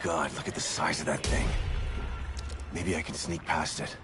God, look at the size of that thing. Maybe I can sneak past it.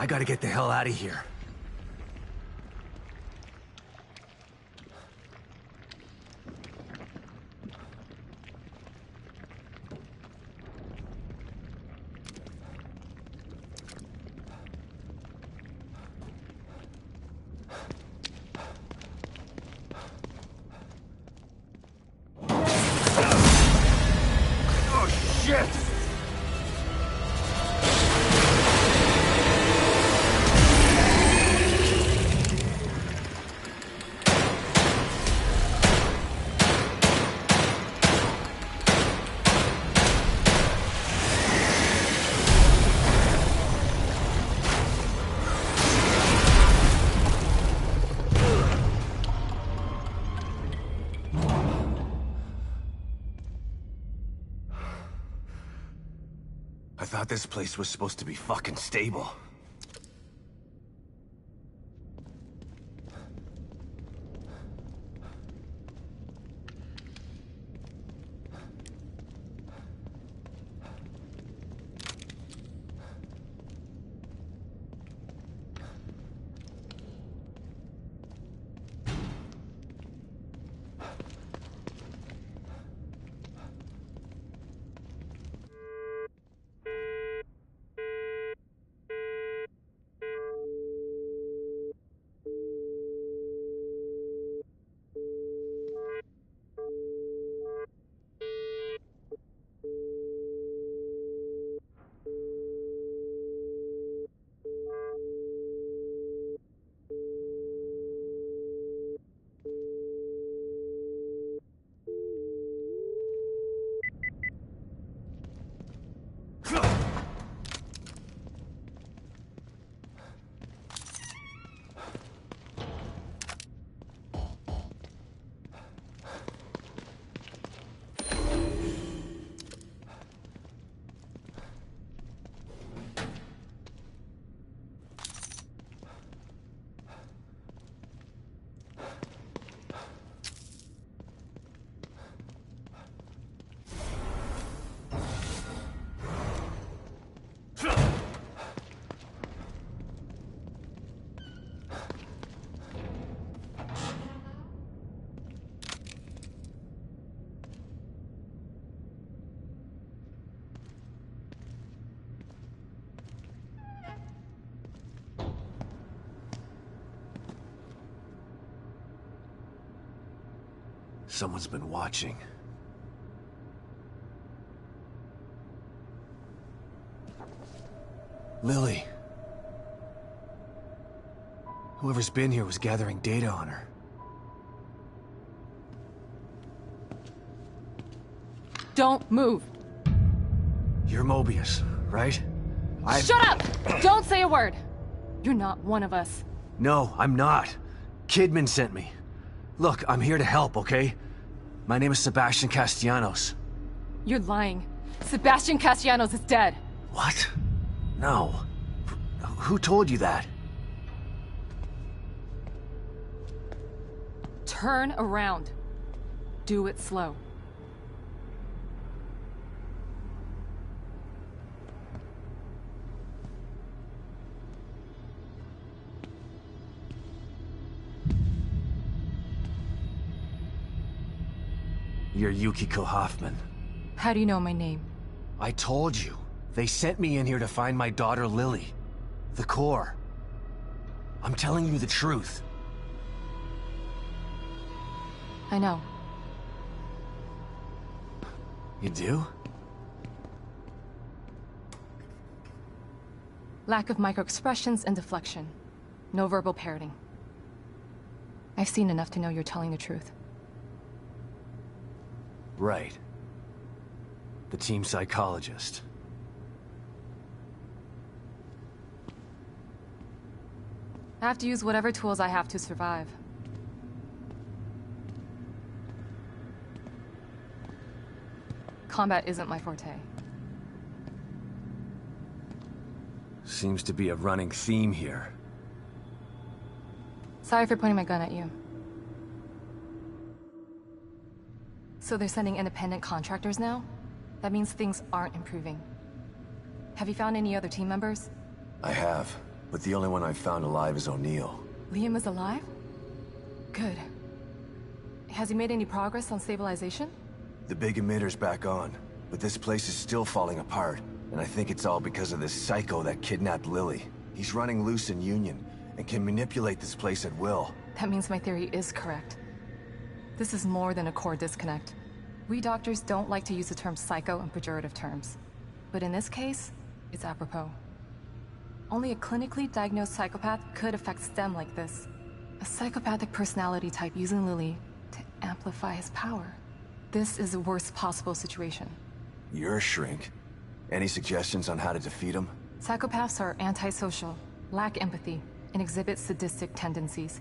I gotta get the hell out of here. Oh, shit! I thought this place was supposed to be fucking stable. Someone's been watching. Lily. Whoever's been here was gathering data on her. Don't move. You're Mobius, right? Shut up! Don't say a word! You're not one of us. No, I'm not. Kidman sent me. Look, I'm here to help, okay? My name is Sebastian Castellanos. You're lying. Sebastian Castellanos is dead. What? No. Who told you that? Turn around. Do it slow. You're Yukiko Hoffman. How do you know my name? I told you. They sent me in here to find my daughter Lily. The core. I'm telling you the truth. I know. You do? Lack of microexpressions and deflection. No verbal parroting. I've seen enough to know you're telling the truth. Right. The team psychologist. I have to use whatever tools I have to survive. Combat isn't my forte. Seems to be a running theme here. Sorry for pointing my gun at you. So they're sending independent contractors now? That means things aren't improving. Have you found any other team members? I have. but the only one I've found alive is O'Neill. Liam is alive? Good. Has he made any progress on stabilization? The big emitter's back on, but this place is still falling apart, and I think it's all because of this psycho that kidnapped Lily. He's running loose in Union, and can manipulate this place at will. That means my theory is correct. This is more than a core disconnect. We doctors don't like to use the term psycho in pejorative terms. But in this case, it's apropos. Only a clinically diagnosed psychopath could affect STEM like this. A psychopathic personality type using Lily to amplify his power. This is the worst possible situation. You're a shrink. Any suggestions on how to defeat him? Psychopaths are antisocial, lack empathy, and exhibit sadistic tendencies.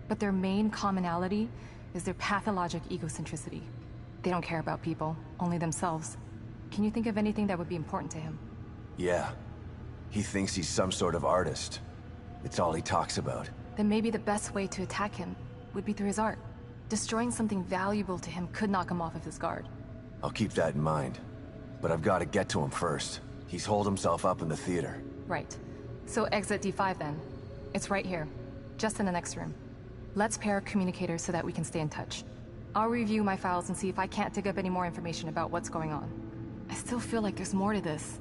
But their main commonality is their pathologic egocentricity. They don't care about people, only themselves. Can you think of anything that would be important to him? Yeah. He thinks he's some sort of artist. It's all he talks about. Then maybe the best way to attack him would be through his art. Destroying something valuable to him could knock him off of his guard. I'll keep that in mind. But I've got to get to him first. He's holed himself up in the theater. Right. So exit D5 then. It's right here, just in the next room. Let's pair communicators so that we can stay in touch. I'll review my files and see if I can't dig up any more information about what's going on. I still feel like there's more to this.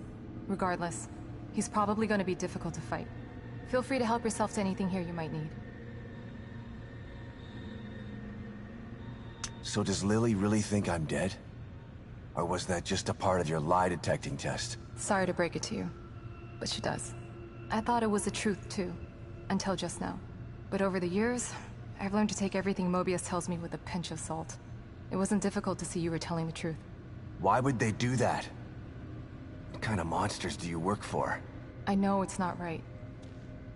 Regardless, he's probably going to be difficult to fight. Feel free to help yourself to anything here you might need. So does Lily really think I'm dead? Or was that just a part of your lie detecting test? Sorry to break it to you, but she does. I thought it was the truth too, until just now. But over the years, I've learned to take everything Mobius tells me with a pinch of salt. It wasn't difficult to see you were telling the truth. Why would they do that? What kind of monsters do you work for? I know it's not right.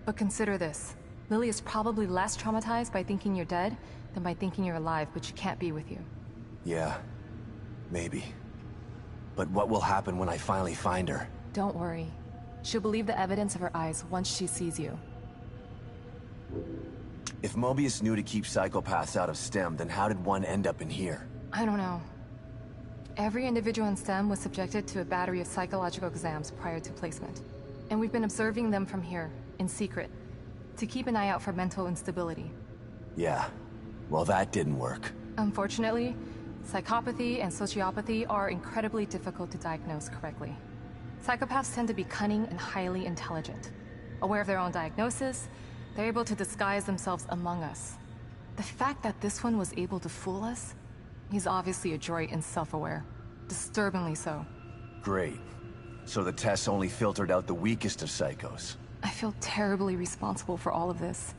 But consider this. Lily is probably less traumatized by thinking you're dead than by thinking you're alive, but she can't be with you. Yeah, maybe. But what will happen when I finally find her? Don't worry. She'll believe the evidence of her eyes once she sees you. If Mobius knew to keep psychopaths out of STEM, then how did one end up in here? I don't know. Every individual in STEM was subjected to a battery of psychological exams prior to placement. And we've been observing them from here, in secret, to keep an eye out for mental instability. Yeah. Well, that didn't work. Unfortunately, psychopathy and sociopathy are incredibly difficult to diagnose correctly. Psychopaths tend to be cunning and highly intelligent. Aware of their own diagnosis, they're able to disguise themselves among us. The fact that this one was able to fool us, he's obviously adroit and self-aware. Disturbingly so. Great. So the tests only filtered out the weakest of psychos. I feel terribly responsible for all of this.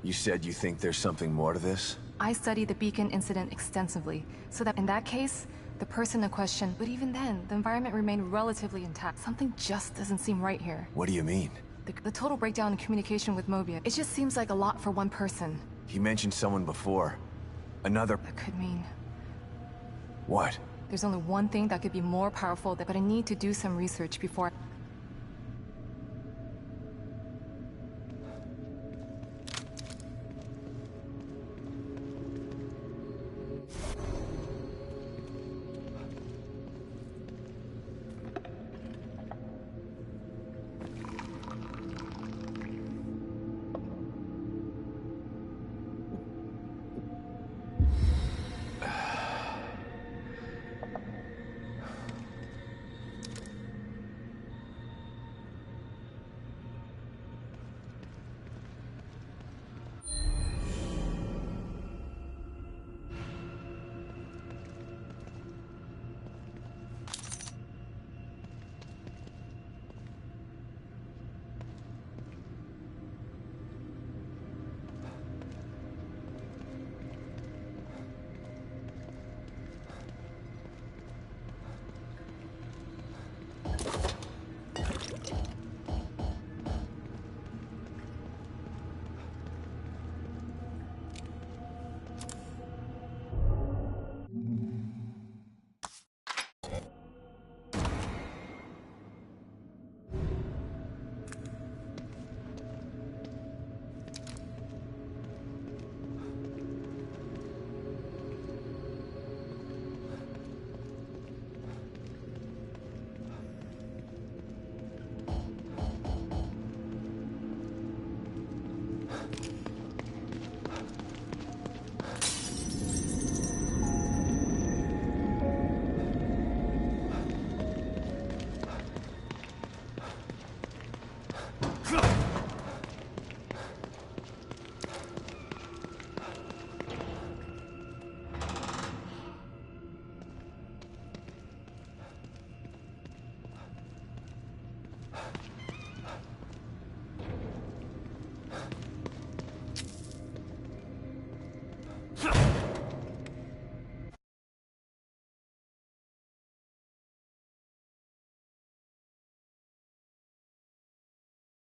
You said you think there's something more to this? I studied the Beacon incident extensively, so that in that case, the person in question, but even then, the environment remained relatively intact. Something just doesn't seem right here. What do you mean? The total breakdown in communication with Mobius, it just seems like a lot for one person. He mentioned someone before. Another... That could mean... What? There's only one thing that could be more powerful, but I need to do some research before...